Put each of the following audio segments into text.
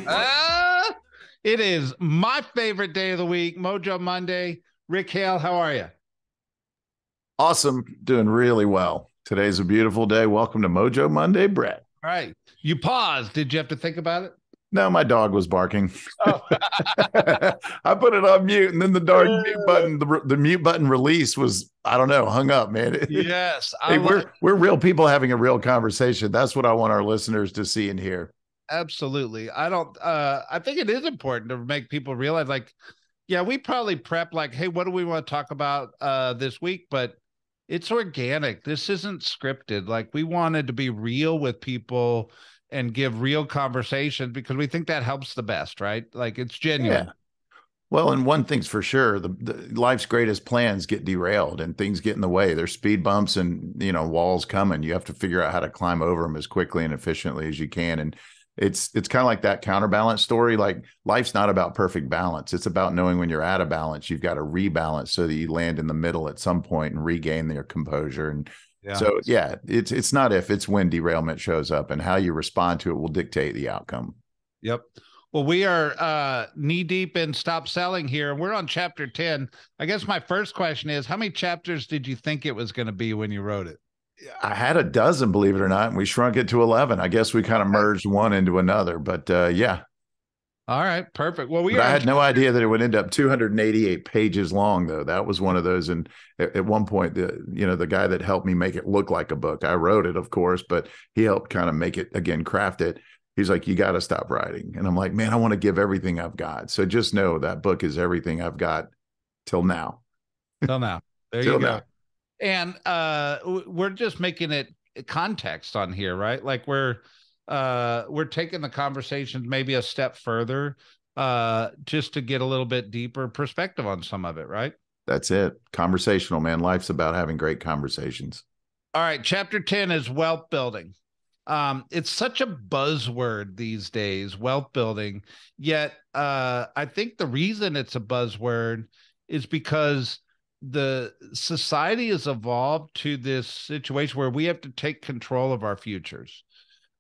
Uh, it is my favorite day of the week, Mojo Monday. Rick Hale, how are you? Awesome. Doing really well. Today's a beautiful day. Welcome to Mojo Monday, Brett. All right. You paused. Did you have to think about it? No, my dog was barking. Oh, I put it on mute, and then the darn mute button, the mute button release was, I don't know, hung up, man. yes. I Hey, love we're real people having a real conversation. That's what I want our listeners to see and hear. absolutely. I don't I think it is important to make people realize like, yeah, we probably prep like, hey, what do we want to talk about this week? But it's organic. This isn't scripted. Like we wanted to be real with people and give real conversations because we think that helps the best, right? Like it's Yeah. genuine. Well, and one thing's for sure, the life's greatest plans get derailed and things get in the way. There's speed bumps and, walls coming. You have to figure out how to climb over them as quickly and efficiently as you can. And it's kind of like that counterbalance story. Like life's not about perfect balance. It's about knowing when you're out of balance, you've got to rebalance so that you land in the middle at some point and regain your composure. And Yeah. so, yeah, it's not if, it's when derailment shows up, and how you respond to it will dictate the outcome. Yep. Well, we are knee deep in Stop Selling here, and we're on chapter 10. I guess my first question is how many chapters did you think it was going to be when you wrote it? I had a dozen, believe it or not, and we shrunk it to 11. I guess we kind of merged one into another, but yeah. All right, perfect. Well, we But are I on. had no idea that it would end up 288 pages long, though. That was one of those. And at one point, the guy that helped me make it look like a book, I wrote it, of course, but he helped kind of make it, again, craft it. He's like, you got to stop writing. And I'm like, man, I want to give everything I've got. So just know that book is everything I've got till now. Till now. There you Till go. now. And we're just making it context on here, right? Like we're taking the conversations maybe a step further just to get a little bit deeper perspective on some of it, right? That's it. Conversational, man. Life's about having great conversations. All right, chapter 10 is wealth building. It's such a buzzword these days, wealth building. Yet, I think the reason it's a buzzword is because the society has evolved to this situation where we have to take control of our futures.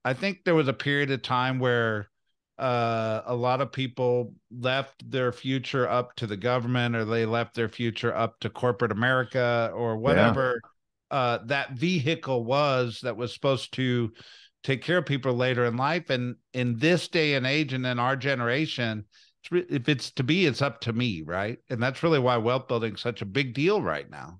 I think there was a period of time where a lot of people left their future up to the government, or they left their future up to corporate America, or Yeah. whatever that vehicle was that was supposed to take care of people later in life. And in this day and age, and in our generation, if it's to be, it's up to me, right? And that's really why wealth building is such a big deal right now.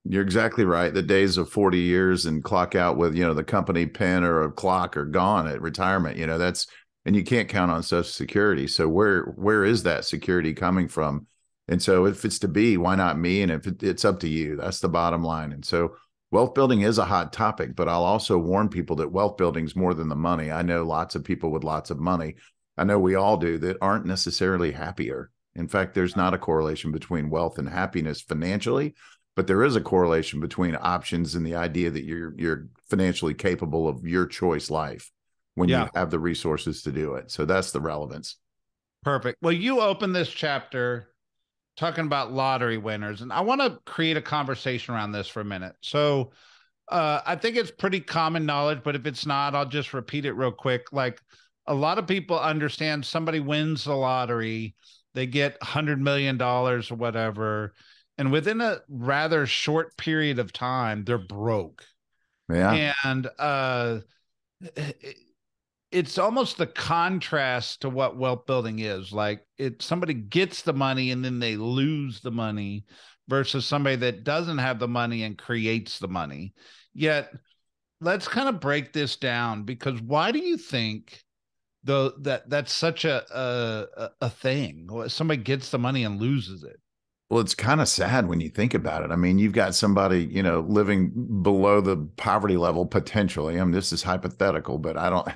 You're exactly right. The days of 40 years and clock out with, the company pen or a clock are gone at retirement. And you can't count on Social Security. So where is that security coming from? And so if it's to be, why not me? And if it's up to you, that's the bottom line. And so wealth building is a hot topic, but I'll also warn people that wealth building is more than the money. I know lots of people with lots of money. I know we all do, that aren't necessarily happier. In fact, there's not a correlation between wealth and happiness financially, but there is a correlation between options and the idea that you're financially capable of your choice life when you Yeah, have the resources to do it. So that's the relevance. perfect. Well, you open this chapter talking about lottery winners, and I want to create a conversation around this for a minute. So, I think it's pretty common knowledge, but if it's not, I'll just repeat it real quick. Like a lot of people understand somebody wins the lottery, they get $100 million or whatever, and within a rather short period of time, they're broke. Yeah. And it's almost the contrast to what wealth building is. Like it somebody gets the money and then they lose the money versus somebody that doesn't have the money and creates the money. Yet let's kind of break this down, because why do you think though that's such a thing? Somebody gets the money and loses it. Well, it's kind of sad when you think about it. I mean, you've got somebody, living below the poverty level potentially. I mean, this is hypothetical, but I don't,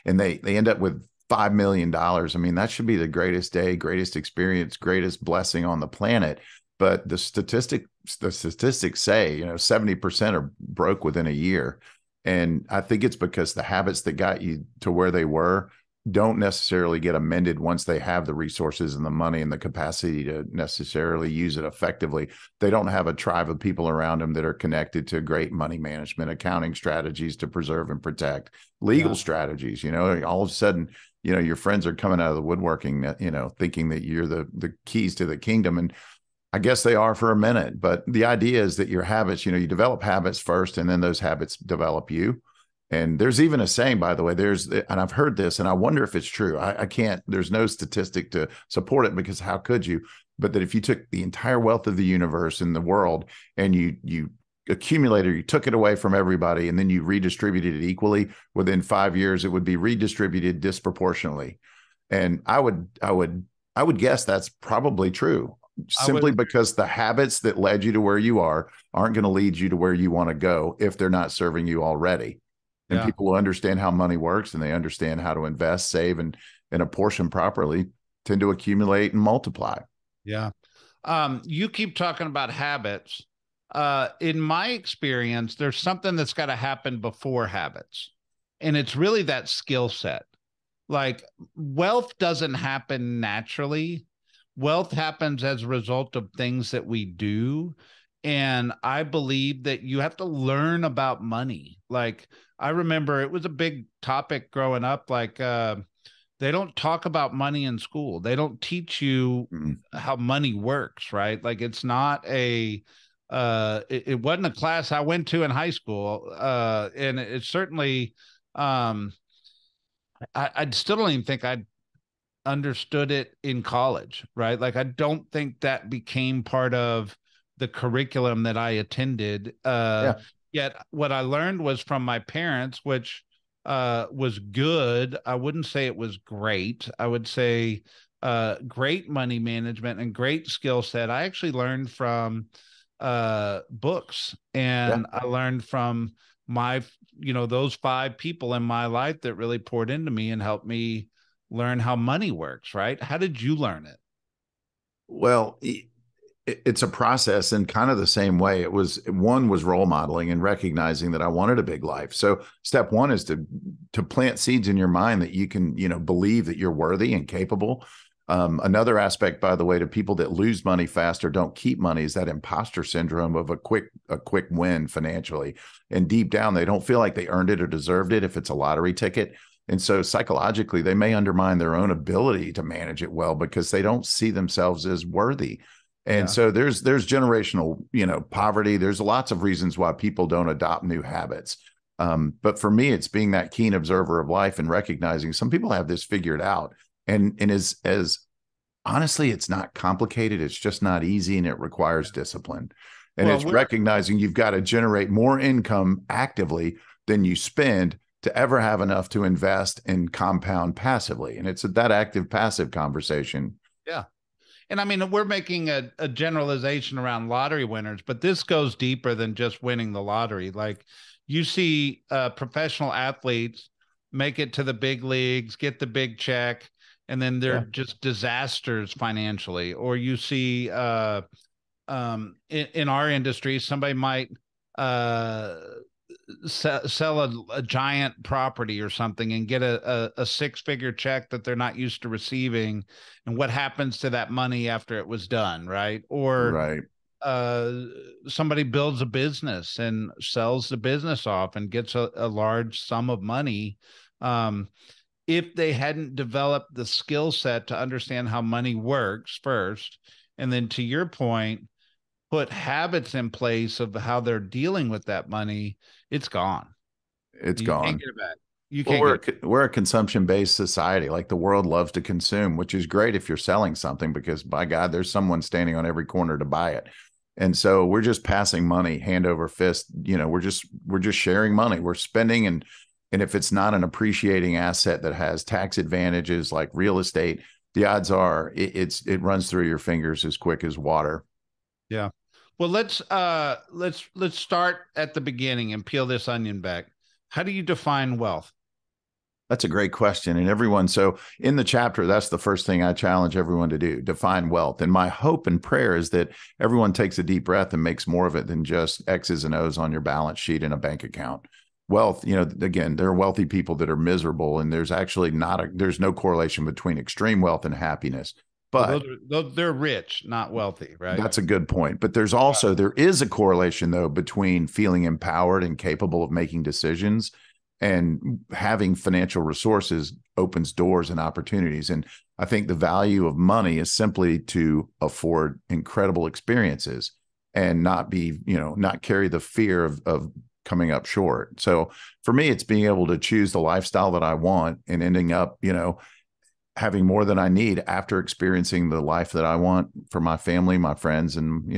and they end up with $5 million. I mean, that should be the greatest day, greatest experience, greatest blessing on the planet. But the statistics say, 70% are broke within a year. And I think it's because the habits that got you to where they were don't necessarily get amended once they have the resources and the money and the capacity to necessarily use it effectively. They don't have a tribe of people around them that are connected to great money management, accounting strategies to preserve and protect, legal Yeah. strategies. All of a sudden your friends are coming out of the woodworking, thinking that you're the keys to the kingdom. And I guess they are for a minute, but the idea is that your habits, you develop habits first, and then those habits develop you. And there's even a saying, by the way, and I've heard this, and I wonder if it's true. I can't, there's no statistic to support it, because how could you? But that if you took the entire wealth of the universe and the world, and you accumulated, you took it away from everybody, and then you redistributed it equally, within 5 years, it would be redistributed disproportionately. And I would guess that's probably true, simply because the habits that led you to where you aren't going to lead you to where you want to go if they're not serving you already. And people who understand how money works, and they understand how to invest, save, and apportion properly, tend to accumulate and multiply. Yeah. You keep talking about habits. In my experience, there's something that's got to happen before habits. And it's really that skill set. Like, wealth doesn't happen naturally. Wealth happens as a result of things that we do. And I believe that you have to learn about money. Like, I remember it was a big topic growing up. Like, they don't talk about money in school. They don't teach you how money works, right? Like, it's not it wasn't a class I went to in high school. And it certainly, I still don't even think I understood it in college, right? Like, I don't think that became part of the curriculum that I attended. Yet what I learned was from my parents, which was good. I wouldn't say it was great. I would say great money management and great skill set. I actually learned from books, and I learned from those 5 people in my life that really poured into me and helped me learn how money works, right? How did you learn it? Well, it's a process in kind of the same way. One was role modeling and recognizing that I wanted a big life. So step one is to plant seeds in your mind that you can, believe that you're worthy and capable. Another aspect, by the way, to people that lose money fast or don't keep money, is that imposter syndrome of a quick win financially. And deep down, they don't feel like they earned it or deserved it if it's a lottery ticket. And so psychologically, they may undermine their own ability to manage it well, because they don't see themselves as worthy. And so there's generational, poverty. There's lots of reasons why people don't adopt new habits. But for me, it's being that keen observer of life and recognizing some people have this figured out. And as honestly, it's not complicated. It's just not easy, and it requires discipline. And it's recognizing you've got to generate more income actively than you spend to ever have enough to invest and compound passively. And it's that active passive conversation. Yeah. And I mean, we're making a generalization around lottery winners, but this goes deeper than just winning the lottery. Like, you see professional athletes make it to the big leagues, get the big check, and then they're just disasters financially. Or you see in our industry, somebody might sell a giant property or something and get a 6-figure check that they're not used to receiving, and what happens to that money after it was done, right? Or somebody builds a business and sells the business off and gets a large sum of money. If they hadn't developed the skill set to understand how money works first, and then, to your point, put habits in place of how they're dealing with that money, it's gone. It's gone. Can't get it back. We're a consumption-based society. Like, the world loves to consume, which is great if you're selling something, because by God, there's someone standing on every corner to buy it. And so we're just passing money hand over fist. We're just sharing money. We're spending, and if it's not an appreciating asset that has tax advantages like real estate, the odds are it runs through your fingers as quick as water. Yeah. Well, let's start at the beginning and peel this onion back. How do you define wealth? That's a great question. And so in the chapter, that's the first thing I challenge everyone to do: define wealth. And my hope and prayer is that everyone takes a deep breath and makes more of it than just X's and O's on your balance sheet in a bank account. Wealth, again, there are wealthy people that are miserable, and there's actually there's no correlation between extreme wealth and happiness. But they're rich, not wealthy, right? That's a good point. But there is a correlation, though, between feeling empowered and capable of making decisions and having financial resources opens doors and opportunities. And I think the value of money is simply to afford incredible experiences and not be, not carry the fear of coming up short. So for me, it's being able to choose the lifestyle that I want and ending up, having more than I need after experiencing the life that I want for my family, my friends, and,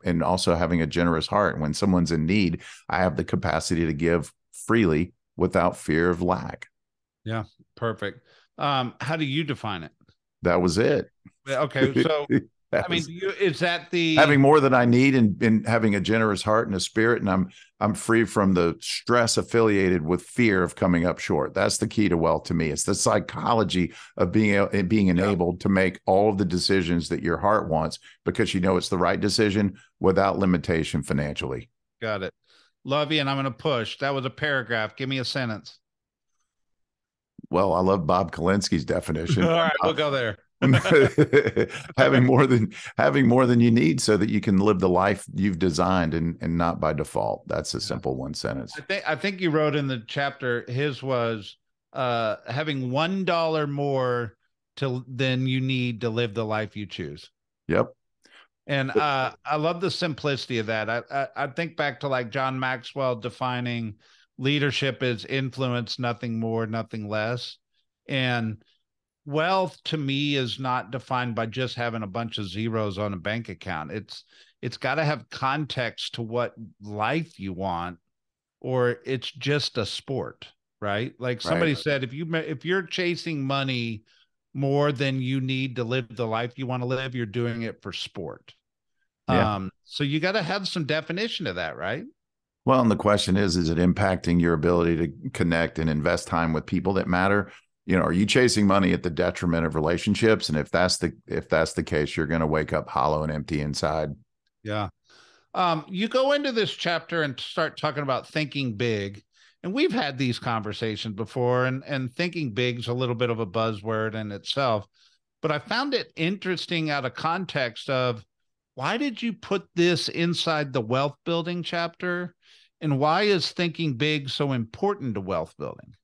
and also having a generous heart. When someone's in need, I have the capacity to give freely without fear of lack. Yeah. Perfect. How do you define it? That was it. Okay. So, I mean, is that having more than I need and having a generous heart and a spirit, and I'm free from the stress affiliated with fear of coming up short. That's the key to wealth to me. It's the psychology of being enabled to make all of the decisions that your heart wants because it's the right decision without limitation financially. Got it. Love you, and I'm going to push. That was a paragraph. Give me a sentence. Well, I love Bob Kalinski's definition. All right, we'll go there. having more than you need so that you can live the life you've designed and not by default. That's a simple one sentence. I think you wrote in the chapter, his was having $1 more than you need to live the life you choose. Yep. And I love the simplicity of that. I think back to like John Maxwell defining leadership as influence, nothing more, nothing less. And wealth to me is not defined by just having a bunch of zeros on a bank account. It's got to have context to what life you want, or it's just a sport, right? Like somebody said, if you're chasing money more than you need to live the life you want to live, you're doing it for sport. Yeah. So you got to have some definition of that, right? Well, and the question is it impacting your ability to connect and invest time with people that matter? Are you chasing money at the detriment of relationships? And if that's the case, you're going to wake up hollow and empty inside. Yeah. You go into this chapter and start talking about thinking big. And we've had these conversations before, and thinking big is a little bit of a buzzword in itself. But I found it interesting out of context of why did you put this inside the wealth building chapter? And why is thinking big so important to wealth building?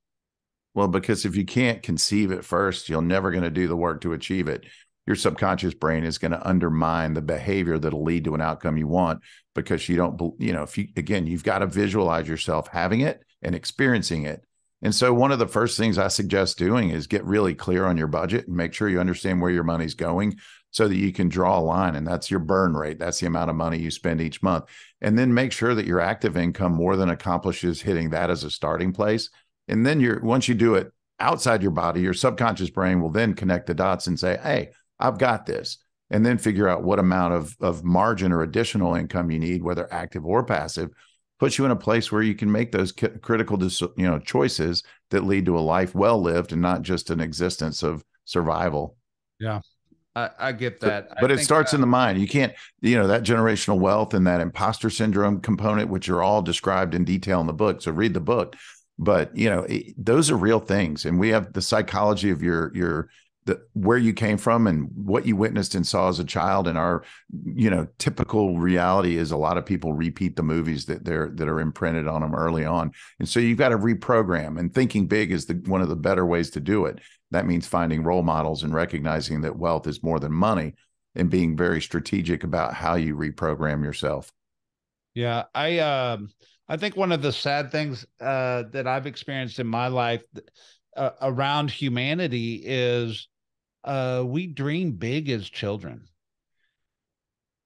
Well, because if you can't conceive it first, you're never going to do the work to achieve it. Your subconscious brain is going to undermine the behavior that'll lead to an outcome you want because you don't, you've got to visualize yourself having it and experiencing it. And so one of the first things I suggest doing is get really clear on your budget and make sure you understand where your money's going so that you can draw a line. And that's your burn rate. That's the amount of money you spend each month. And then make sure that your active income more than accomplishes hitting that as a starting place. And then once you do it outside your body, your subconscious brain will then connect the dots and say, hey, I've got this. And then figure out what amount of margin or additional income you need, whether active or passive, puts you in a place where you can make those critical, choices that lead to a life well lived and not just an existence of survival. Yeah, I get that. But it starts in the mind. You can't, that generational wealth and that imposter syndrome component, which are all described in detail in the book. So read the book. But, those are real things. And we have the psychology of where you came from and what you witnessed and saw as a child. And our, typical reality is a lot of people repeat the movies that are imprinted on them early on. And so you've got to reprogram, and thinking big is one of the better ways to do it. That means finding role models and recognizing that wealth is more than money and being very strategic about how you reprogram yourself. Yeah. I think one of the sad things that I've experienced in my life around humanity is we dream big as children.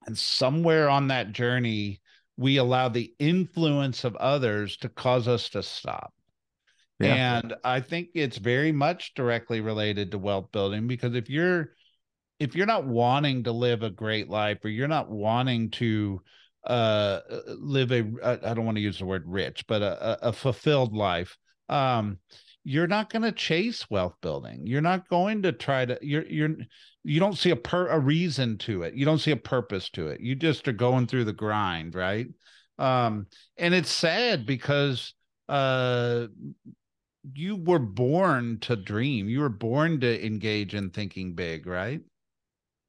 And somewhere on that journey, we allow the influence of others to cause us to stop. Yeah. And I think it's very much directly related to wealth building, because if you're not wanting to live a great life, or you're not wanting to live I don't want to use the word rich, but a fulfilled life, you're not going to chase wealth building. You're not going to try to, you don't see a reason to it. You don't see a purpose to it. You just are going through the grind. Right. And it's sad because, you were born to dream. You were born to engage in thinking big. Right.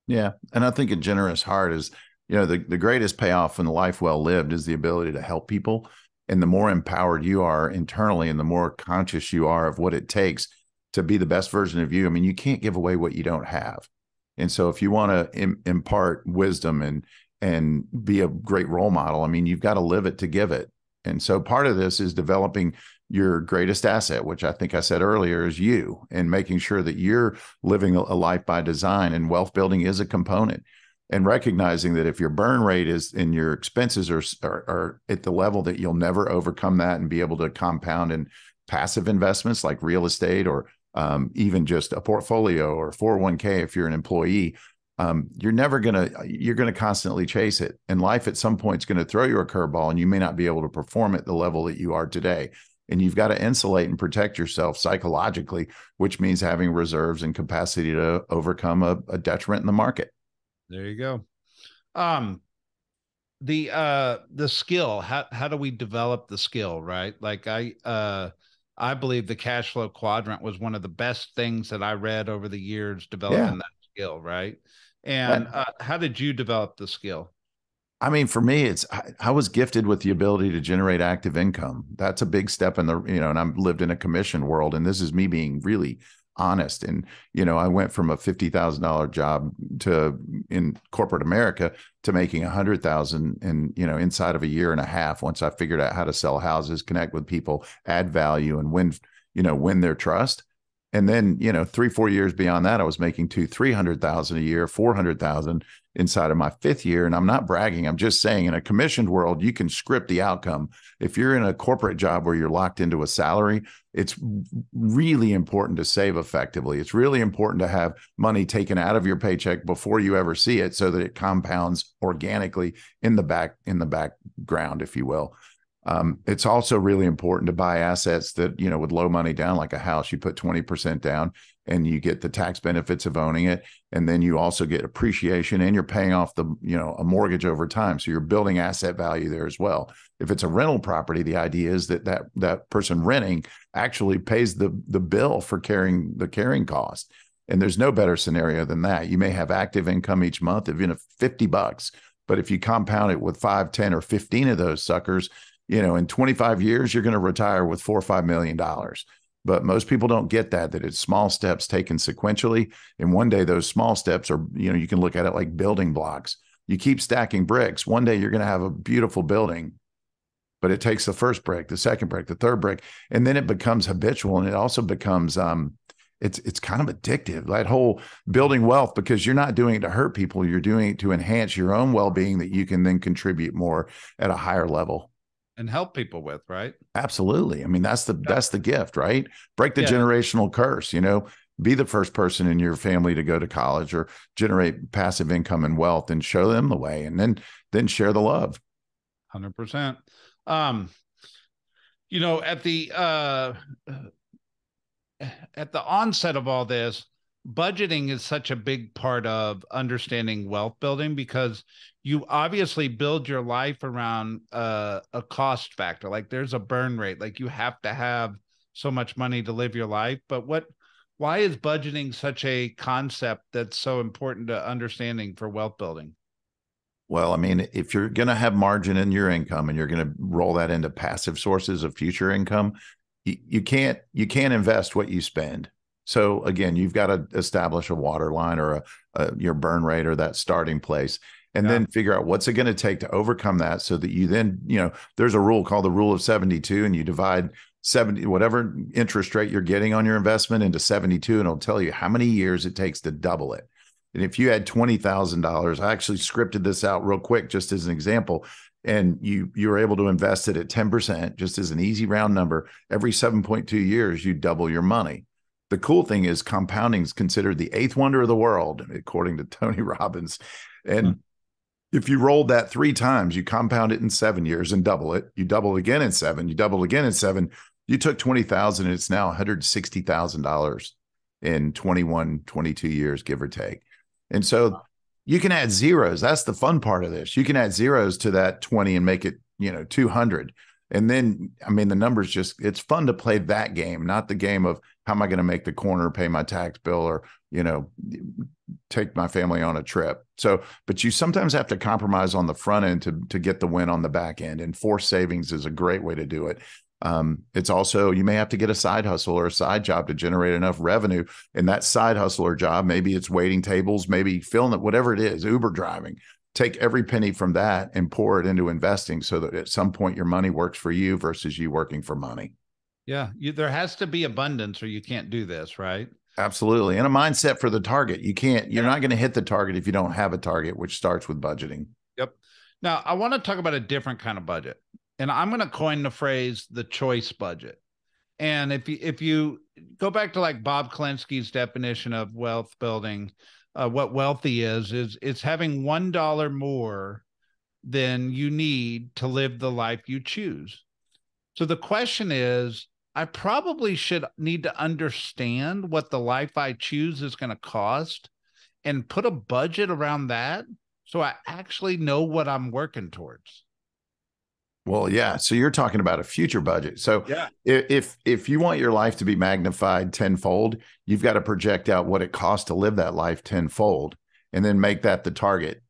Yeah. And I think a generous heart is, the greatest payoff in a life well lived is the ability to help people. And the more empowered you are internally and the more conscious you are of what it takes to be the best version of you, I mean, you can't give away what you don't have. And so if you want to impart wisdom and be a great role model, I mean, you've got to live it to give it. And so part of this is developing your greatest asset, which I think I said earlier is you, and making sure that you're living a life by design, and wealth building is a component. And recognizing that if your burn rate is and your expenses are at the level that you'll never overcome that and be able to compound in passive investments like real estate or even just a portfolio or 401k if you're an employee, you're going to constantly chase it. And life at some point is going to throw you a curveball and you may not be able to perform at the level that you are today. And you've got to insulate and protect yourself psychologically, which means having reserves and capacity to overcome a detriment in the market. There you go. The skill, how do we develop the skill, right? Like I believe the cash flow quadrant was one of the best things that I read over the years developing that skill, right? And how did you develop the skill? I mean, for me, I was gifted with the ability to generate active income. That's a big step in and I've lived in a commission world, and this is me being really honest. And, I went from a $50,000 job in corporate America to making 100,000 inside of a year and a half. Once I figured out how to sell houses, connect with people, add value, and win their trust. And then, 3-4 years beyond that, I was making 200,000-300,000 a year, 400,000 inside of my 5th year. And I'm not bragging. I'm just saying, in a commissioned world, you can script the outcome. If you're in a corporate job where you're locked into a salary, it's really important to save effectively. It's really important to have money taken out of your paycheck before you ever see it, so that it compounds organically in the background, if you will. It's also really important to buy assets that, with low money down, like a house. You put 20% down and you get the tax benefits of owning it. And then you also get appreciation, and you're paying off a mortgage over time. So you're building asset value there as well. If it's a rental property, the idea is that person renting actually pays the bill for carrying the carrying cost. And there's no better scenario than that. You may have active income each month, even if $50, but if you compound it with 5, 10, or 15 of those suckers, in 25 years, you're going to retire with $4 or $5 million. But most people don't get that it's small steps taken sequentially. And one day those small steps are, you can look at it like building blocks. You keep stacking bricks. One day you're going to have a beautiful building, but it takes the first brick, the second brick, the third brick, and then it becomes habitual. And it also becomes, it's kind of addictive, that whole building wealth, because you're not doing it to hurt people. You're doing it to enhance your own well-being, that you can then contribute more at a higher level. And help people with, right? Absolutely. I mean, that's the gift, right? Break the generational curse, be the first person in your family to go to college or generate passive income and wealth, and show them the way, and then share the love. 100%. At the onset of all this, budgeting is such a big part of understanding wealth building, because you obviously build your life around a cost factor. Like there's a burn rate, like you have to have so much money to live your life. But why is budgeting such a concept that's so important to understanding for wealth building? Well, I mean, if you're going to have margin in your income and you're going to roll that into passive sources of future income, you can't invest what you spend. So again, you've got to establish a water line or your burn rate or that starting place, and then figure out what's it going to take to overcome that, so that you then, there's a rule called the rule of 72, and you divide 70, whatever interest rate you're getting on your investment, into 72, and it'll tell you how many years it takes to double it. And if you had $20,000, I actually scripted this out real quick, just as an example, and you were able to invest it at 10%, just as an easy round number, every 7.2 years, you double your money. The cool thing is compounding is considered the 8th wonder of the world, according to Tony Robbins. And if you rolled that 3 times, you compound it in 7 years and double it. You double it again in 7. You double again in 7. You took 20,000, and it's now $160,000 in 21, 22 years, give or take. And so you can add zeros. That's the fun part of this. You can add zeros to that 20 and make it, 200. And then, I mean, the numbers just, it's fun to play that game, not the game of how am I going to make the corner, pay my tax bill, or, you know, take my family on a trip. So, but you sometimes have to compromise on the front end to get the win on the back end. And forced savings is a great way to do it. It's also, you may have to get a side hustle or a side job to generate enough revenue. And that side hustle or job, maybe it's waiting tables, maybe filling it, whatever it is, Uber driving. Take every penny from that and pour it into investing so that at some point your money works for you versus you working for money. Yeah. There has to be abundance or you can't do this, right? Absolutely. And a mindset for the target. You're not going to hit the target if you don't have a target, which starts with budgeting. Yep. Now, I want to talk about a different kind of budget. And I'm going to coin the phrase the choice budget. And if you go back to like Bob Klinsky's definition of wealth building, what wealthy is it's having $1 more than you need to live the life you choose. So the question is, I probably should need to understand what the life I choose is going to cost and put a budget around that so I actually know what I'm working towards. Well, yeah. So you're talking about a future budget. So Yeah. if you want your life to be magnified tenfold, you've got to project out what it costs to live that life tenfold and then make that the target.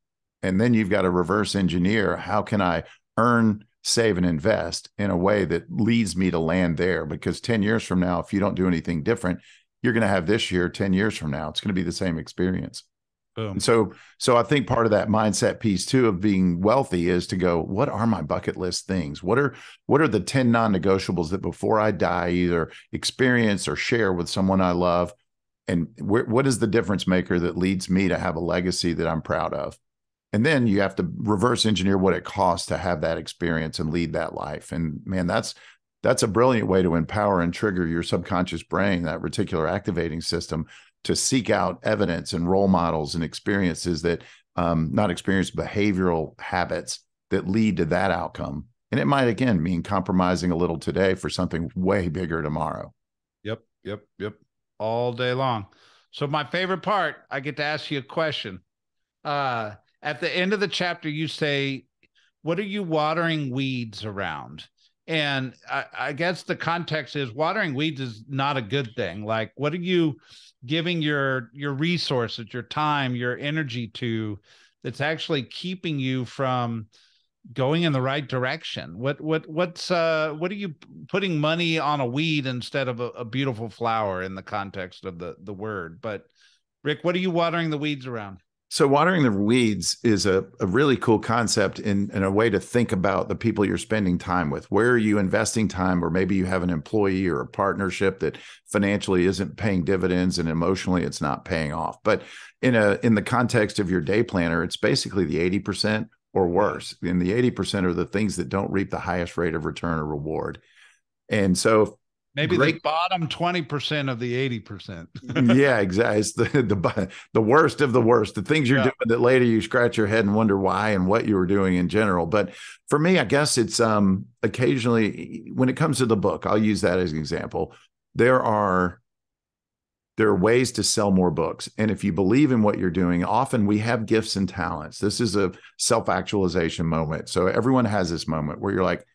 And then you've got to reverse engineer, how can I earn, save, and invest in a way that leads me to land there? Because 10 years from now, if you don't do anything different, you're going to have this year, 10 years from now, it's going to be the same experience. Boom. And so I think part of that mindset piece too of being wealthy is to go, what are my bucket list things? What are the 10 non-negotiables that before I die, either experience or share with someone I love? And what is the difference maker that leads me to have a legacy that I'm proud of? And then you have to reverse engineer what it costs to have that experience and lead that life. And man, that's a brilliant way to empower and trigger your subconscious brain, that reticular activating system, to seek out evidence and role models and experiences that, not experience, behavioral habits that lead to that outcome. And it might, again, mean compromising a little today for something way bigger tomorrow. Yep. All day long. So my favorite part, I get to ask you a question. At the end of the chapter, you say, what are you watering weeds around? And I guess the context is watering weeds is not a good thing. Like, what are you giving your resources, your time, your energy to that's actually keeping you from going in the right direction? What are you putting money on a weed instead of a beautiful flower in the context of the word? But Rick, what are you watering the weeds around? So watering the weeds is a really cool concept in a way to think about the people you're spending time with. Where are you investing time? Or maybe you have an employee or a partnership that financially isn't paying dividends and emotionally it's not paying off. But in the context of your day planner, it's basically the 80% or worse. And the 80% are the things that don't reap the highest rate of return or reward. And so maybe the bottom 20% of the 80%. Yeah, exactly. It's the worst of the worst, the things you're doing that later you scratch your head and wonder why and what you were doing in general. But for me, I guess it's occasionally when it comes to the book, I'll use that as an example. There are ways to sell more books. And if you believe in what you're doing, often we have gifts and talents. This is a self-actualization moment. So everyone has this moment where you're like,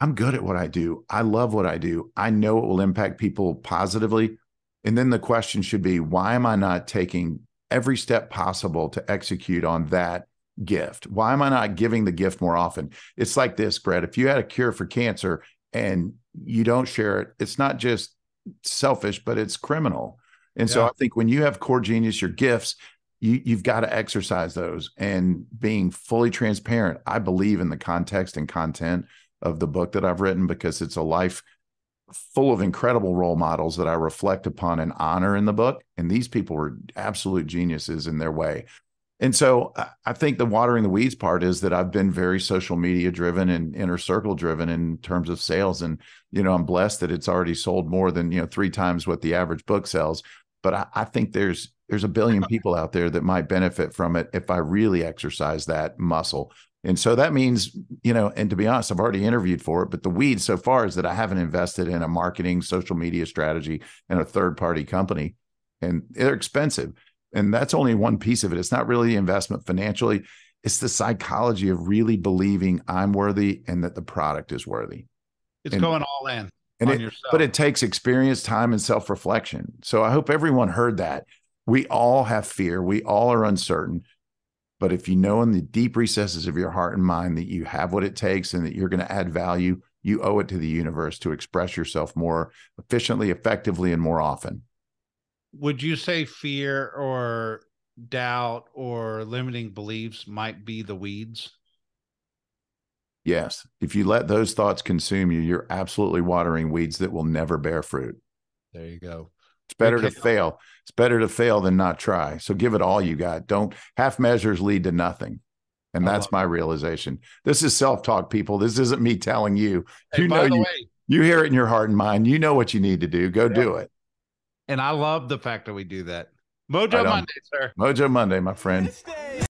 I'm good at what I do. I love what I do. I know it will impact people positively. And then the question should be, why am I not taking every step possible to execute on that gift? Why am I not giving the gift more often? It's like this, Brett. If you had a cure for cancer and you don't share it, it's not just selfish, but it's criminal. And so I think when you have core genius, your gifts, you've got to exercise those. And being fully transparent, I believe in the context and content of the book that I've written, because it's a life full of incredible role models that I reflect upon and honor in the book. And these people were absolute geniuses in their way. And so I think the watering the weeds part is that I've been very social media driven and inner circle driven in terms of sales. And, I'm blessed that it's already sold more than, 3 times what the average book sells. But I think there's a billion people out there that might benefit from it if I really exercise that muscle. And so that means, and to be honest, I've already interviewed for it, but the weeds so far is that I haven't invested in a marketing social media strategy and a third-party company, and they're expensive. And that's only one piece of it. It's not really investment financially. It's the psychology of really believing I'm worthy and that the product is worthy. It's And going all in and on it, but yourself. it takes experience, time, and self-reflection. So I hope everyone heard that. We all have fear. We all are uncertain. But if you know in the deep recesses of your heart and mind that you have what it takes and that you're going to add value, you owe it to the universe to express yourself more efficiently, effectively, and more often. Would you say fear or doubt or limiting beliefs might be the weeds? Yes. If you let those thoughts consume you, you're absolutely watering weeds that will never bear fruit. There you go. It's better Rick to Hale. fail. It's better to fail than not try. So give it all you got. Don't half measures lead to nothing. And I that's love my it. realization. This is self-talk, people. This isn't me telling you. Hey, You know by the way, you hear it in your heart and mind. You know what you need to do. Go yeah. do it. And I love the fact that we do that. Right Mojo on. Monday, sir. Mojo Monday, my friend.